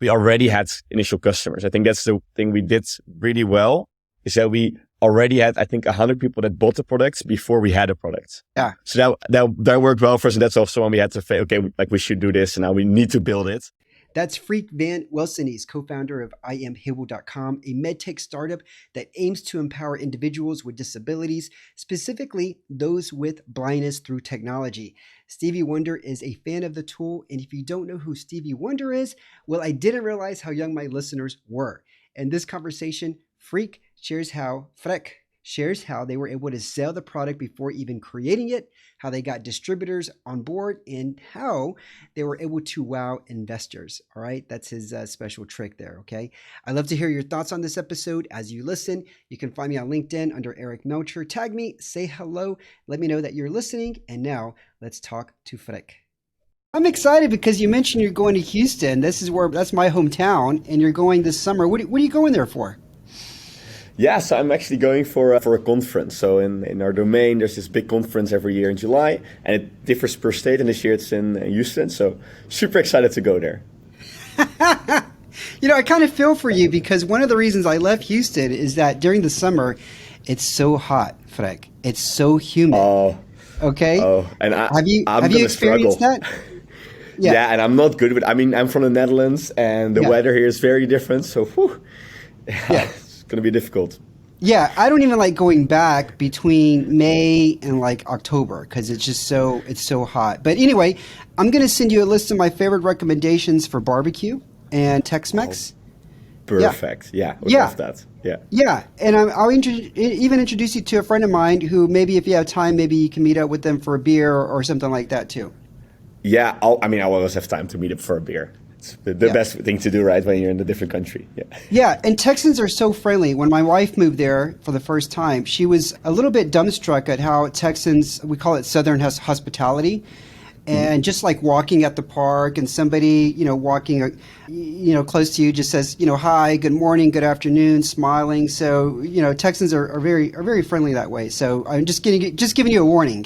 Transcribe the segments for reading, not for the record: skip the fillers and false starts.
we already had initial customers. I think that's the thing we did really well, is that we already had, I think, 100 people that bought the products before we had a product. Yeah. So that worked well for us. And that's also when we had to say, okay, like we should do this and now we need to build it. That's Freek van Welsenis, co-founder of IamHable.com, a medtech startup that aims to empower individuals with disabilities, specifically those with blindness through technology. Stevie Wonder is a fan of the tool, and if you don't know who Stevie Wonder is, well, I didn't realize how young my listeners were. In this conversation, Freek shares how they were able to sell the product before even creating it, how they got distributors on board, and how they were able to wow investors. All right, that's his special trick there, okay? I'd love to hear your thoughts on this episode as you listen. You can find me on LinkedIn under Eric Melcher. Tag me, say hello, let me know that you're listening, and now let's talk to Freek. I'm excited because you mentioned you're going to Houston. That's my hometown, and you're going this summer. What are you going there for? Yeah, so I'm actually going for a conference. So in our domain, there's this big conference every year in July, and it differs per state. And this year it's in Houston. So super excited to go there. I kind of feel for you because one of the reasons I left Houston is that during the summer, it's so hot, Freek. It's so humid. Oh. Okay. Oh, and have you experienced that? Yeah, and I'm not good with. I mean, I'm from the Netherlands, and the weather here is very different. So, it's going to be difficult. Yeah, I don't even like going back between May and like October because it's so hot. But anyway, I'm going to send you a list of my favorite recommendations for barbecue and Tex-Mex. Perfect. Yeah, we love that. Yeah. Yeah, and I'll even introduce you to a friend of mine who maybe if you have time, maybe you can meet up with them for a beer or something like that too. Yeah, I always have time to meet up for a beer. It's the best thing to do, right, when you're in a different country. Yeah, and Texans are so friendly. When my wife moved there for the first time, she was a little bit dumbstruck at how Texans, we call it Southern hospitality, and just like walking at the park and somebody, walking, close to you just says, hi, good morning, good afternoon, smiling. So, Texans are very friendly that way. So I'm just giving you a warning.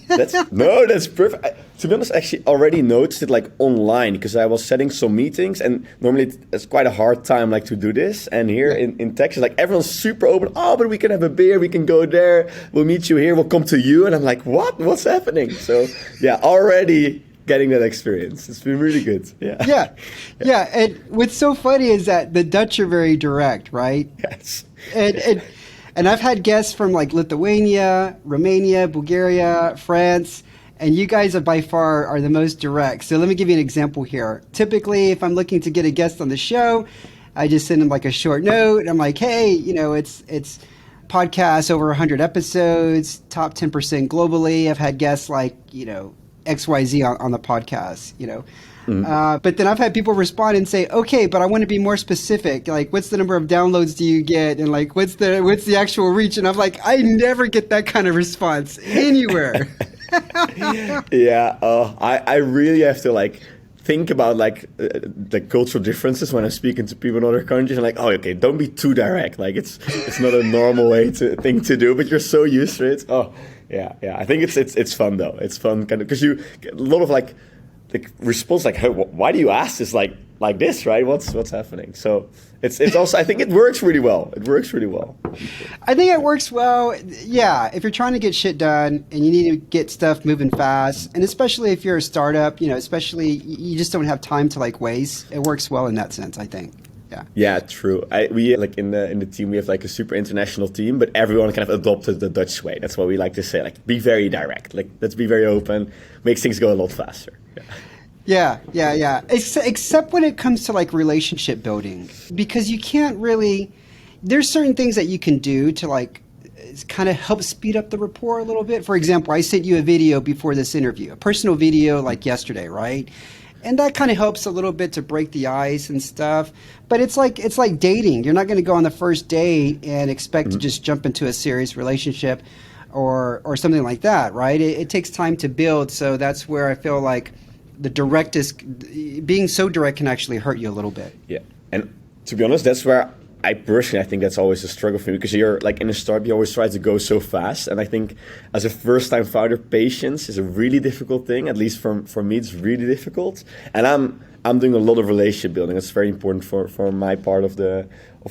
That's perfect. To be honest, I actually already noticed it like online because I was setting some meetings and normally it's quite a hard time like to do this. And here in Texas, like everyone's super open. Oh, but we can have a beer. We can go there. We'll meet you here. We'll come to you. And I'm like, what? What's happening? So yeah, already getting that experience. It's been really good. Yeah. And what's so funny is that the Dutch are very direct, right? Yes. And I've had guests from like Lithuania, Romania, Bulgaria, France, and you guys are by far the most direct. So let me give you an example here. Typically, if I'm looking to get a guest on the show, I just send them like a short note. I'm like, hey, it's podcasts over 100 episodes, top 10% globally. I've had guests like, XYZ on the podcast, But then I've had people respond and say, okay, but I want to be more specific. Like, what's the number of downloads do you get? And like, what's the actual reach? And I'm like, I never get that kind of response anywhere. Yeah. I really have to like think about like the cultural differences when I'm speaking to people in other countries. I'm like, oh, okay, don't be too direct. Like it's not a normal thing to do, but you're so used to it. Oh, yeah. I think it's fun though. It's fun kind of because you get a lot of like response like, hey, why do you ask this like this, right? What's happening? So it's also I think it works really well. I think it works well. Yeah, if you're trying to get shit done and you need to get stuff moving fast, and especially if you're a startup, especially you just don't have time to like waste. It works well in that sense, I think. Yeah, true. We like in the team we have like a super international team, but everyone kind of adopted the Dutch way. That's what we like to say. Like be very direct. Like let's be very open. Makes things go a lot faster. Yeah. Except when it comes to like relationship building, because you can't really. There's certain things that you can do to like kind of help speed up the rapport a little bit. For example, I sent you a video before this interview, a personal video like yesterday, right? And that kind of helps a little bit to break the ice and stuff. But it's like dating. You're not going to go on the first date and expect to just jump into a serious relationship or something like that, right? It takes time to build. So that's where I feel like being so direct can actually hurt you a little bit. Yeah. And to be honest, that's where I think that's always a struggle for me because you're like in a startup, you always try to go so fast. And I think as a first-time founder, patience is a really difficult thing. At least for me, it's really difficult. And I'm I'm doing a lot of relationship building. It's very important for my part of the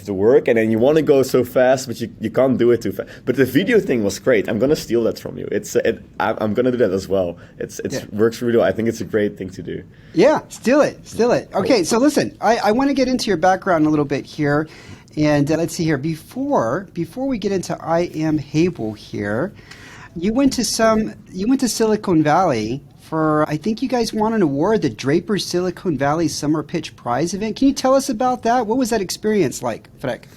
work. And then you want to go so fast, but you can't do it too fast. But the video thing was great. I'm gonna steal that from you. I'm gonna do that as well. It works really well. I think it's a great thing to do. Yeah, steal it. Okay, so listen, I want to get into your background a little bit here, and let's see here. Before we get into I Am Hable here, you went to Silicon Valley for, I think you guys won an award, the Draper Silicon Valley Summer Pitch Prize event. Can you tell us about that? What was that experience like, Freek?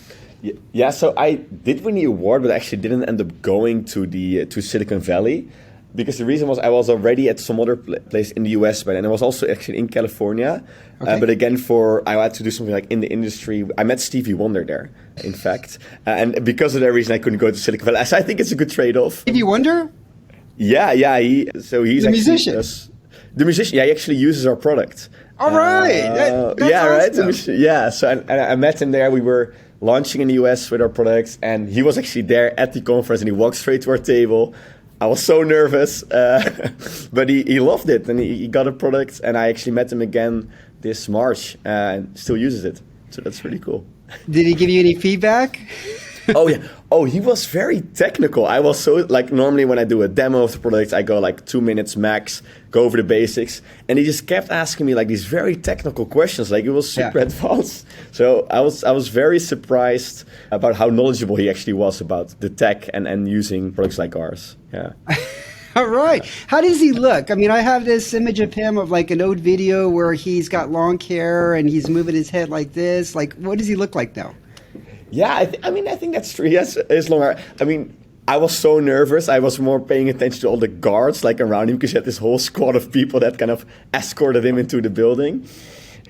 Yeah, so I did win the award, but I actually didn't end up going to Silicon Valley, because the reason was I was already at some other place in the US, but and I was also actually in California. Okay. But again, I had to do something like in the industry. I met Stevie Wonder there, in fact, and because of that reason, I couldn't go to Silicon Valley. So I think it's a good trade-off. Stevie Wonder? Yeah, he's the musician. The musician. Yeah, he actually uses our product. All right. That's awesome. Right. Yeah. So I met him there. We were launching in the US with our products, and he was actually there at the conference, and he walked straight to our table. I was so nervous, but he loved it, and he got a product, and I actually met him again this March, and still uses it. So that's really cool. Did he give you any feedback? Oh yeah. Oh, he was very technical. I was so, like, normally when I do a demo of the product, I go like 2 minutes max, go over the basics. And he just kept asking me like these very technical questions. Like, it was super advanced. So I was very surprised about how knowledgeable he actually was about the tech and using products like ours. Yeah. All right. How does he look? I mean, I have this image of him of like an old video where he's got long hair and he's moving his head like this. Like, what does he look like now? Yeah, I mean, I think that's true. Yes, it's longer. I mean, I was so nervous. I was more paying attention to all the guards like around him, because he had this whole squad of people that kind of escorted him into the building.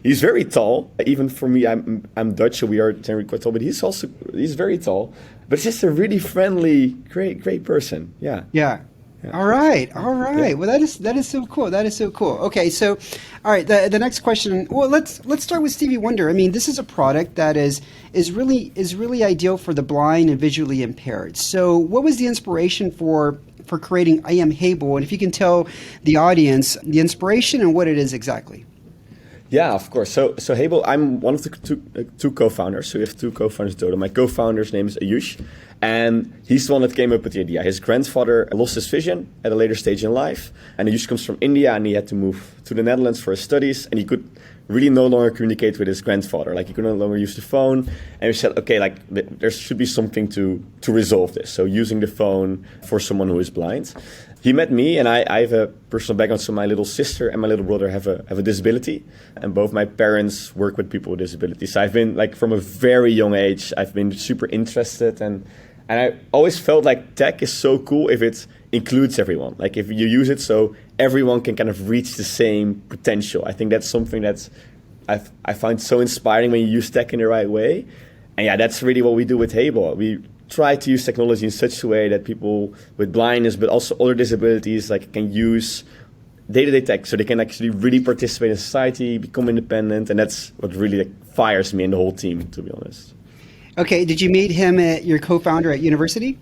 He's very tall. Even for me, I'm Dutch, so we are generally quite tall. But he's very tall. But he's just a really friendly, great person. Yeah. Yeah. All right. Yeah. Well, that is so cool. Okay, so, all right. The next question. Well, let's start with Stevie Wonder. I mean, this is a product that is really ideal for the blind and visually impaired. So, what was the inspiration for creating I Am Hable? And if you can tell the audience the inspiration and what it is exactly. Yeah, of course. So Hable, I'm one of the two co-founders. So we have two co-founders total. My co-founder's name is Ayush, and he's the one that came up with the idea. His grandfather lost his vision at a later stage in life, and Ayush comes from India, and he had to move to the Netherlands for his studies, and he could really no longer communicate with his grandfather. Like, he could no longer use the phone, and we said, okay, like, there should be something to resolve this. So using the phone for someone who is blind. He met me, and I have a personal background. So my little sister and my little brother have a disability, and both my parents work with people with disabilities. So I've been, like, from a very young age, I've been super interested, and I always felt like tech is so cool if it includes everyone. Like, if you use it so everyone can kind of reach the same potential. I think that's something that I find so inspiring when you use tech in the right way. And yeah, that's really what we do with Hable. We try to use technology in such a way that people with blindness, but also other disabilities, like, can use day-to-day tech so they can actually really participate in society, become independent, and that's what really, like, fires me and the whole team, to be honest. Okay, did you meet him at your co-founder at university?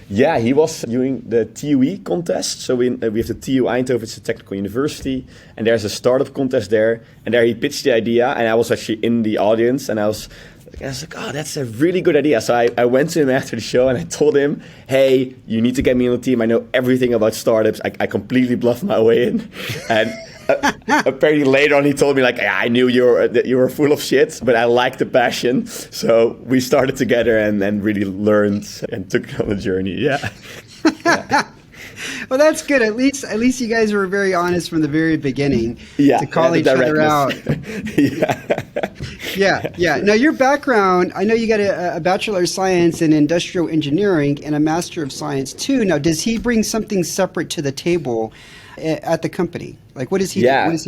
Yeah, he was doing the TUE contest. So we have the TU Eindhoven, it's a technical university, and there's a startup contest there, and there he pitched the idea, and I was actually in the audience, and I was like, oh, that's a really good idea. So I went to him after the show, and I told him, hey, you need to get me on the team. I know everything about startups. I completely bluffed my way in. And apparently later on, he told me, like, I knew you were full of shit, but I liked the passion. So we started together and then really learned and took it on a journey. Yeah. Well, that's good. At least you guys were very honest from the very beginning to call each other out. Yeah. Now, your background, I know you got a Bachelor of Science in Industrial Engineering and a Master of Science too. Now, does he bring something separate to the table at the company? Like, what is he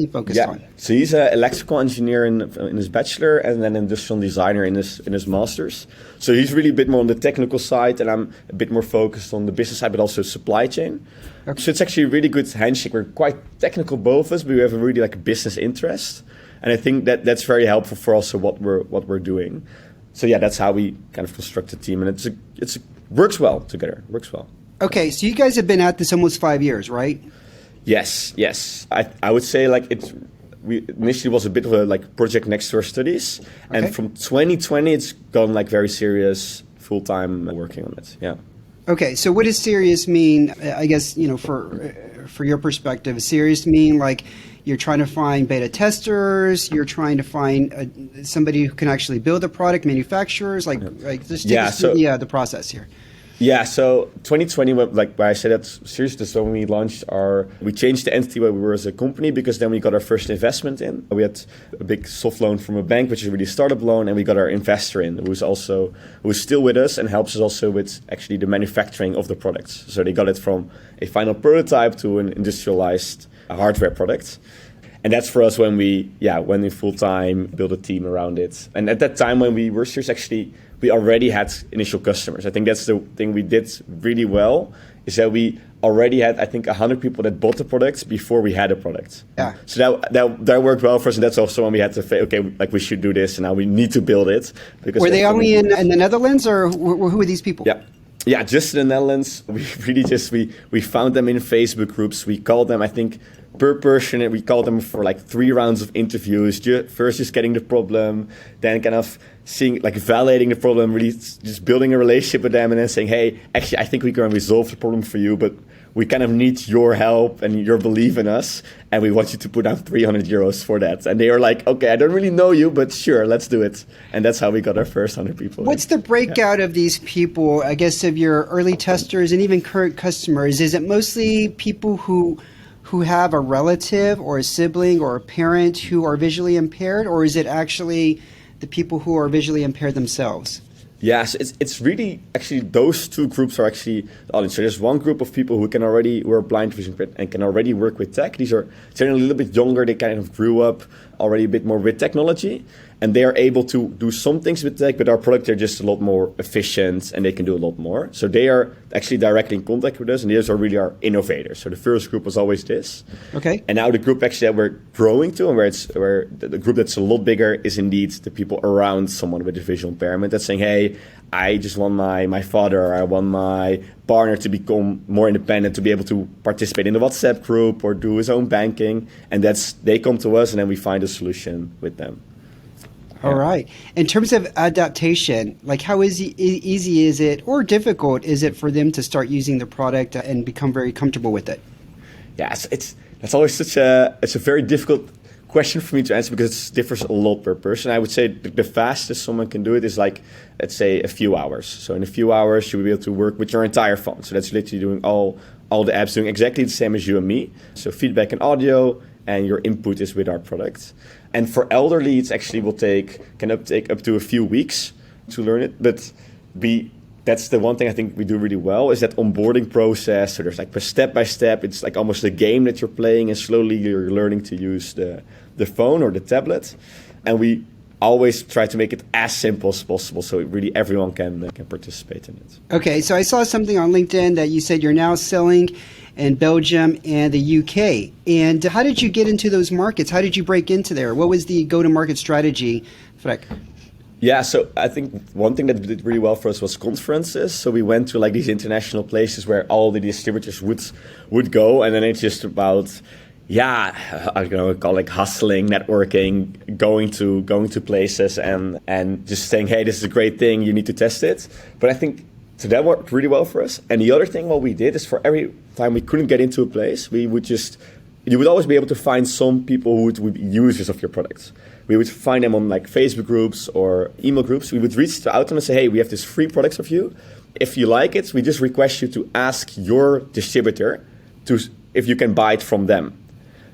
focused on? So he's an electrical engineer in his bachelor, and then an industrial designer in his master's. So he's really a bit more on the technical side, and I'm a bit more focused on the business side, but also supply chain. Okay. So it's actually a really good handshake. We're quite technical, both of us, but we have a really, like, business interest, and I think that's very helpful for also what we're doing. So yeah, that's how we kind of construct the team, and it works well together. Works well. Okay, so you guys have been at this almost 5 years, right? Yes. I would say, like, it's we initially was a bit of a like project next to our studies, and from 2020 it's gone like very serious, full-time working on it. Yeah. Okay, so what does serious mean? I guess, for your perspective, serious mean like you're trying to find beta testers, you're trying to find somebody who can actually build a product, manufacturers, like just take us through the process here. Yeah, so 2020, like I said, that's seriously. So when we changed the entity where we were as a company, because then we got our first investment in. We had a big soft loan from a bank, which is really a startup loan, and we got our investor in, who's still with us and helps us also with actually the manufacturing of the products. So they got it from a final prototype to an industrialized hardware product. And that's for us when we went in full time, built a team around it. And at that time when we were serious, actually, we already had initial customers. I think that's the thing we did really well, is that we already had, I think, 100 people that bought the products before we had a product. Yeah. So that worked well for us, and that's also when we had to say, okay, like we should do this, and now we need to build it. Because were they only in the Netherlands, or who are these people? Yeah, just in the Netherlands. We really we found them in Facebook groups. We called them, I think, per person, we called them for like 3 rounds of interviews. First just getting the problem, then kind of seeing, like validating the problem, really just building a relationship with them, and then saying, hey, actually, I think we can resolve the problem for you, but we kind of need your help and your belief in us, and we want you to put down 300 euros for that. And they were like, okay, I don't really know you, but sure, let's do it. And that's how we got our first 100 people. What's the breakout of these people, I guess, of your early testers and even current customers? Is it mostly people who have a relative or a sibling or a parent who are visually impaired, or is it actually the people who are visually impaired themselves? Yes, it's really actually those two groups are actually the audience. So there's one group of people who are blind, vision impaired, and can already work with tech. These are generally a little bit younger. They kind of grew up already a bit more with technology, and they are able to do some things with tech, but our product, they're just a lot more efficient and they can do a lot more. So they are actually directly in contact with us, and these are really our innovators. So the first group was always this. Okay. And now the group actually that we're growing to, and where the group that's a lot bigger is indeed the people around someone with a visual impairment that's saying, hey, I just want my father, or I want my partner to become more independent, to be able to participate in the WhatsApp group or do his own banking. And they come to us, and then we find a solution with them. All right. In terms of adaptation, like how easy is it or difficult is it for them to start using the product and become very comfortable with it? Yeah, that's always it's a very difficult question for me to answer, because it differs a lot per person. I would say the fastest someone can do it is like, let's say, a few hours. So in a few hours, you will be able to work with your entire phone. So that's literally doing all the apps, doing exactly the same as you and me. So feedback and audio, and your input is with our product. And for elderly, it's actually can take up to a few weeks to learn it. But that's the one thing I think we do really well, is that onboarding process. So there's like step by step. It's like almost a game that you're playing, and slowly you're learning to use the phone or the tablet. And we always try to make it as simple as possible, so really everyone can participate in it. Okay, so I saw something on LinkedIn that you said you're now selling in Belgium and the UK. And how did you get into those markets? How did you break into there? What was the go-to-market strategy, Freek? Yeah, so I think one thing that did really well for us was conferences. So we went to like these international places where all the distributors would go, and then it's just about I call like hustling, networking, going to places and just saying, hey, this is a great thing, you need to test it. But I think so that worked really well for us. And the other thing what we did is, for every time we couldn't get into a place, you would always be able to find some people who would be users of your products. We would find them on like Facebook groups or email groups. We would reach out to them and say, hey, we have this free product of you. If you like it, we just request you to ask your distributor if you can buy it from them.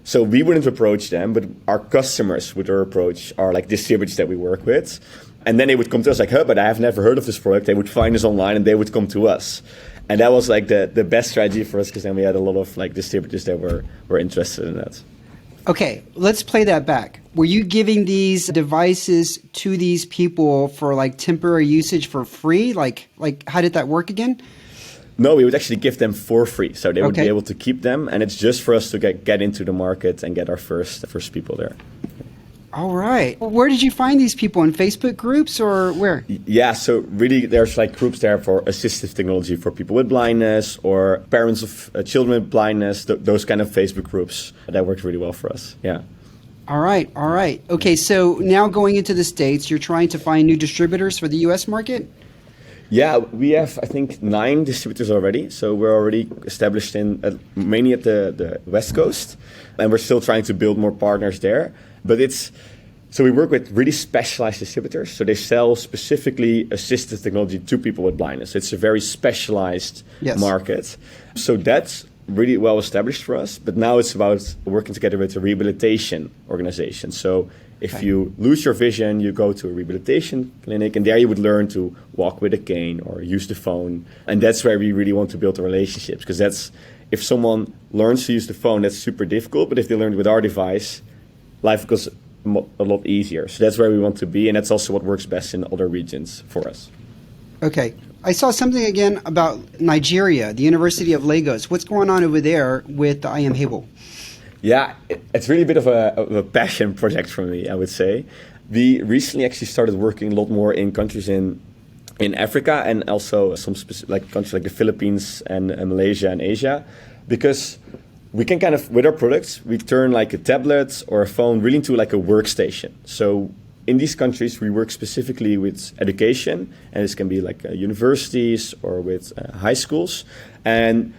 So we wouldn't approach them, but our customers would approach our like distributors that we work with. And then they would come to us like, but I have never heard of this product. They would find us online and they would come to us. And that was like the best strategy for us, because then we had a lot of like distributors that were interested in that. Okay, let's play that back. Were you giving these devices to these people for like temporary usage for free? Like how did that work again? No, we would actually give them for free. So they would be able to keep them, and it's just for us to get into the market and get our first people there. All right. Where did you find these people? In Facebook groups or where? Yeah, so really there's like groups there for assistive technology for people with blindness, or parents of children with blindness, those kind of Facebook groups. That worked really well for us, yeah. All right. All right. Okay. So now going into the States, you're trying to find new distributors for the US market? Yeah, we have, I think, 9 distributors already. So we're already established in mainly at the West Coast, and we're still trying to build more partners there. But so we work with really specialized distributors. So they sell specifically assistive technology to people with blindness. It's a very specialized market. So that's really well established for us. But now it's about working together with a rehabilitation organization. So if you lose your vision, you go to a rehabilitation clinic, and there you would learn to walk with a cane or use the phone. And that's where we really want to build the relationships, because if someone learns to use the phone, that's super difficult. But if they learn with our device, life goes a lot easier. So that's where we want to be, and that's also what works best in other regions for us. Okay. I saw something again about Nigeria, the University of Lagos. What's going on over there with I Am Hable? Yeah, it's really a bit of a passion project for me, I would say. We recently actually started working a lot more in countries in Africa, and also some specific countries like the Philippines and Malaysia and Asia, because we can kind of, with our products, we turn like a tablet or a phone really into like a workstation. So in these countries, we work specifically with education, and this can be like universities or with high schools. And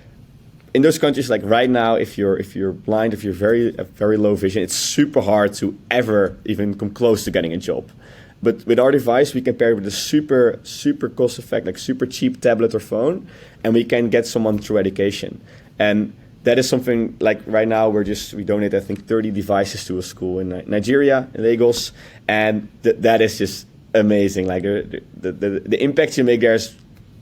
in those countries, like right now, if you're blind, if you're very low vision, it's super hard to ever even come close to getting a job. But with our device, we can pair it with a super cost effective, like super cheap tablet or phone, and we can get someone through education. And that is something like right now we donate, I think, 30 devices to a school in Nigeria, in Lagos, and that is just amazing. Like the impact you make there is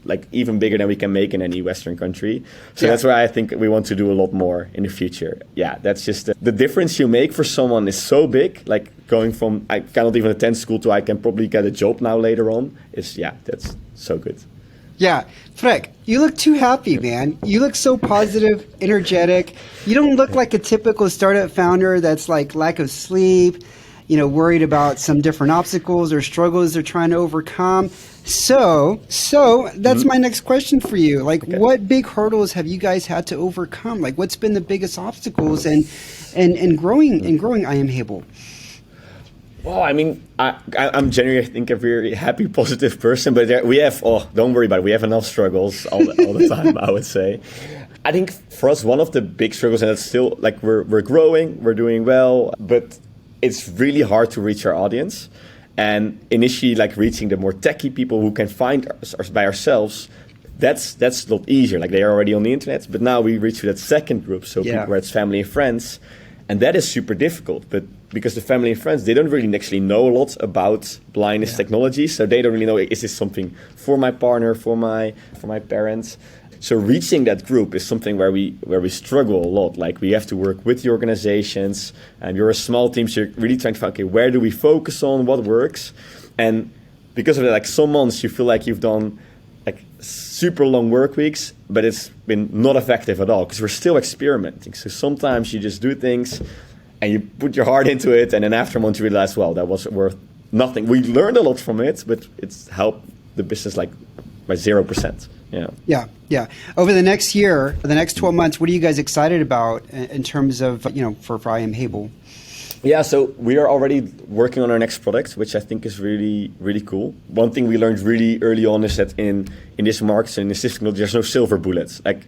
like even bigger than we can make in any Western country. So that's why I think we want to do a lot more in the future. Yeah, that's just the difference you make for someone is so big. Like going from I cannot even attend school to I can probably get a job now later on that's so good. Yeah, Freek, you look too happy, man. You look so positive, energetic. You don't look like a typical startup founder that's like lack of sleep, worried about some different obstacles or struggles they're trying to overcome. So that's my next question for you. Like, what big hurdles have you guys had to overcome? Like, what's been the biggest obstacles and growing I Am Hable? Well, I mean, I'm generally, I think, a very happy, positive person, but we have, don't worry about it, we have enough struggles all the time, I would say. I think for us, one of the big struggles, and it's still, like, we're growing, we're doing well, but it's really hard to reach our audience. And initially, like, reaching the more techie people who can find us by ourselves, that's a lot easier. Like, they are already on the internet, but now we reach that second group, so people where it's family and friends, and that is super difficult, but because the family and friends, they don't really actually know a lot about blindness technology, so they don't really know, is this something for my partner, for my parents? So reaching that group is something where we struggle a lot. Like, we have to work with the organizations, and you're a small team, so you're really trying to find, okay, where do we focus on, what works? And because of that, like, some months you feel like you've done like super long work weeks, but it's been not effective at all because we're still experimenting. So sometimes you just do things and you put your heart into it, and then after a month you realize, well, that was worth nothing. We learned a lot from it, but it's helped the business like by 0%. Yeah. Over the next year, the next 12 months, what are you guys excited about in terms of, for I Am Hable? Yeah, so we are already working on our next product, which I think is really, really cool. One thing we learned really early on is that in this market, in this technology, there's no silver bullets. Like,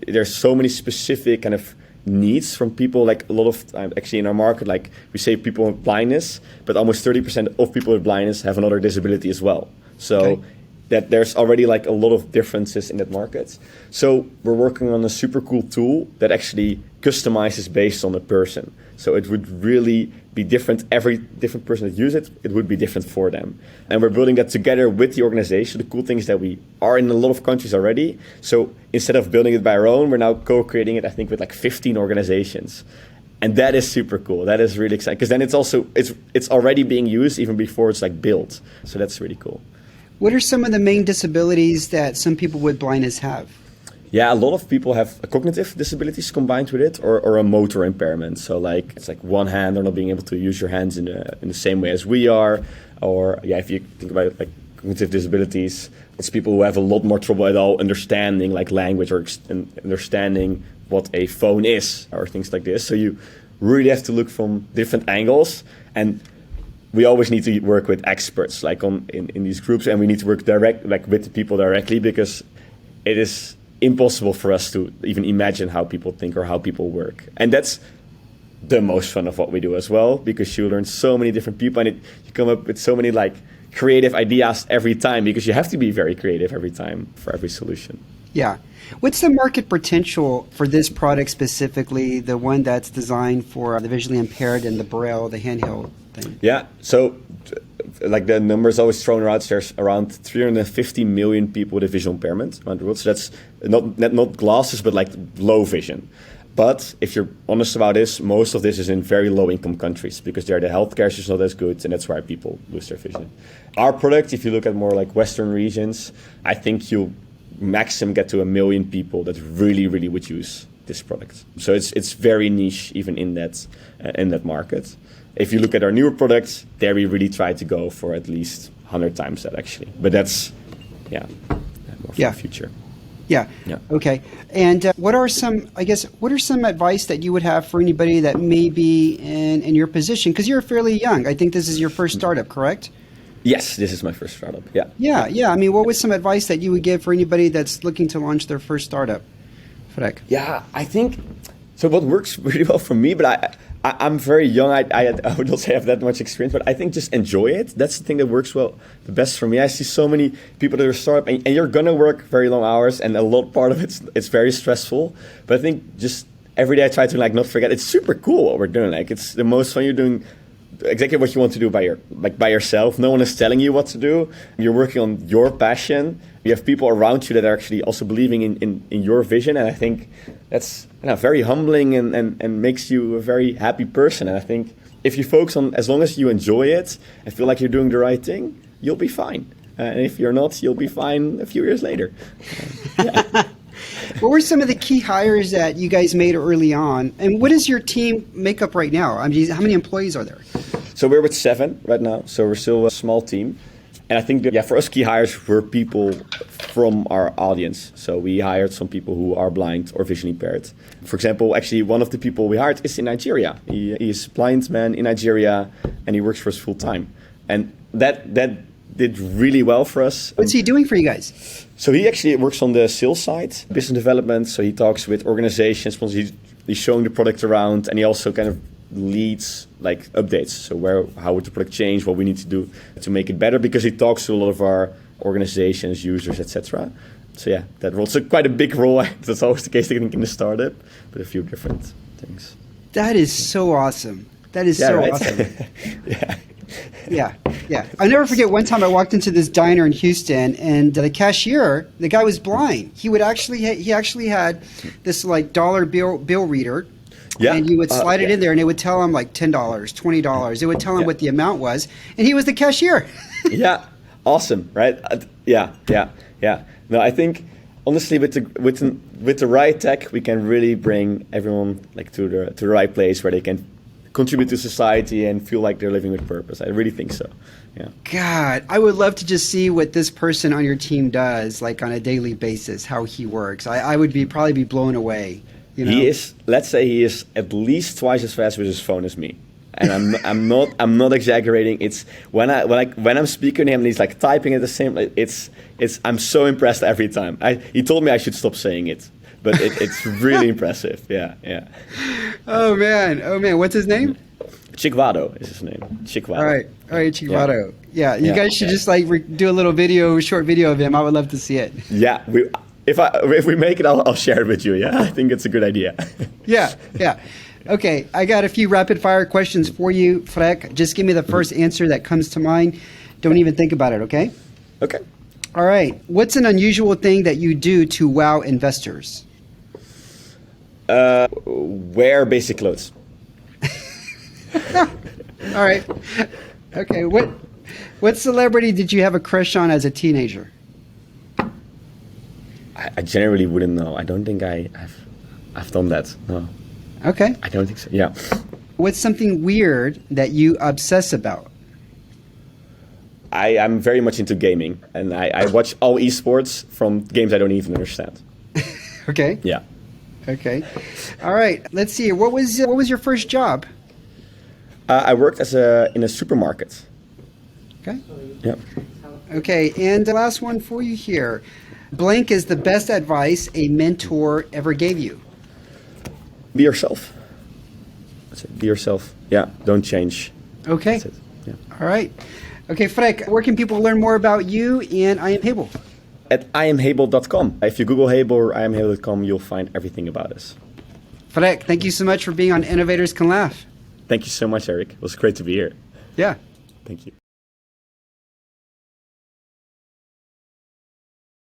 there's so many specific kind of needs from people. Like, a lot of time, actually, in our market, like, we say people with blindness, but almost 30% of people with blindness have another disability as well. So that there's already like a lot of differences in that market. So we're working on a super cool tool that actually customizes based on the person. So it would really be different. Every different person that uses it would be different for them. And we're building that together with the organization. The cool thing is that we are in a lot of countries already. So instead of building it by our own, we're now co-creating it, I think, with like 15 organizations. And that is super cool. That is really exciting. Because then it's already being used even before it's like built. So that's really cool. What are some of the main disabilities that some people with blindness have? Yeah, a lot of people have cognitive disabilities combined with it, or a motor impairment. So like it's like one hand or not being able to use your hands in the same way as we are. Or if you think about it, like cognitive disabilities, it's people who have a lot more trouble at all understanding like language or understanding what a phone is or things like this. So really have to look from different angles, and we always need to work with experts like in these groups, and we need to work with the people directly, because it is impossible for us to even imagine how people think or how people work. And that's the most fun of what we do as well, because you learn so many different people, and you come up with so many like creative ideas every time, because you have to be very creative every time for every solution. Yeah. What's the market potential for this product specifically, the one that's designed for the visually impaired and the Braille, the handheld thing? Yeah, so like the numbers always thrown around, there's around 350 million people with a visual impairment around the world. So that's not glasses, but like low vision. But if you're honest about this, most of this is in very low-income countries, because there the healthcare is not as good, and that's why people lose their vision. Our product, if you look at more like Western regions, I think you'll maximum get to 1 million people that really, really would use this product. So it's very niche even in that market. If you look at our newer products, there we really try to go for at least 100 times that actually. But that's more for the future. Yeah. Okay. And what are some advice that you would have for anybody that may be in your position? Because you're fairly young. I think this is your first startup, correct? Yes, this is my first startup. Yeah. Yeah. I mean, what was some advice that you would give for anybody that's looking to launch their first startup? Freek. Yeah, I think so. What works really well for me, but I'm very young. I would not say I have that much experience, but I think just enjoy it. That's the thing that works well the best for me. I see so many people that are startup, and you're gonna work very long hours, and a lot part of it's very stressful. But I think just every day I try to like not forget. It's super cool what we're doing. Like it's the most fun. You're doing exactly what you want to do by yourself. No one is telling you what to do. You're working on your passion. You have people around you that are actually also believing in your vision, and I think that's very humbling and makes you a very happy person. And I think if you focus on, as long as you enjoy it and feel like you're doing the right thing, you'll be fine. And if you're not, you'll be fine a few years later. What were some of the key hires that you guys made early on? And what is your team makeup right now? I mean, how many employees are there? So we're with 7 right now. So we're still a small team. And I think that, for us, key hires were people from our audience. So we hired some people who are blind or visually impaired. For example, actually, one of the people we hired is in Nigeria. He is a blind man in Nigeria, and he works for us full time. And that did really well for us. What's he doing for you guys? So he actually works on the sales side, business development. So he talks with organizations, he's showing the product around, and he also kind of leads like updates. So how would the product change, what we need to do to make it better, because he talks to a lot of our organizations, users, etc. So yeah, that role. So quite a big role. That's always the case, I think, in the startup, but a few different things. That is so awesome. That is so right? awesome. Yeah. Yeah. I'll never forget one time I walked into this diner in Houston, and the cashier, the guy was blind. He actually had this like dollar bill reader. Yeah. And you would slide it in there, and it would tell him like $10, $20. It would tell him what the amount was, and he was the cashier. Yeah, awesome, right? Yeah. No, I think honestly, with the right tech, we can really bring everyone like to the right place where they can contribute to society and feel like they're living with purpose. I really think so. Yeah. God, I would love to just see what this person on your team does, like on a daily basis, how he works. I would probably be blown away. You know? Let's say he is at least twice as fast with his phone as me. And I'm not exaggerating. It's when I'm speaking to him and he's like typing at the same, I'm so impressed every time. He told me I should stop saying it, but it's really impressive. Yeah. Oh man, what's his name? Chiquado is his name. Chiquado. All right, Chiquado. Yeah, you guys should just like do a little short video of him. I would love to see it. Yeah, if we make it, I'll share it with you. Yeah, I think it's a good idea. Yeah. Okay, I got a few rapid fire questions for you, Freek. Just give me the first answer that comes to mind. Don't even think about it, okay? Okay. All right. What's an unusual thing that you do to wow investors? Wear basic clothes. All right. Okay. What celebrity did you have a crush on as a teenager? I generally wouldn't know. I don't think I've done that. No. Okay. I don't think so. Yeah. What's something weird that you obsess about? I'm very much into gaming, and I watch all esports from games I don't even understand. Okay. Yeah. Okay. All right. Let's see. What was your first job? I worked in a supermarket. Okay. Yeah. Okay. And the last one for you here. Blank is the best advice a mentor ever gave you. Be yourself. That's it. Be yourself. Yeah. Don't change. Okay. That's it. Yeah. All right. Okay, Freek, where can people learn more about you and I Am Hable? At iamhable.com. If you Google Hable or iamhable.com, you'll find everything about us. Freek, thank you so much for being on Innovators Can Laugh. Thank you so much, Eric. It was great to be here. Yeah. Thank you.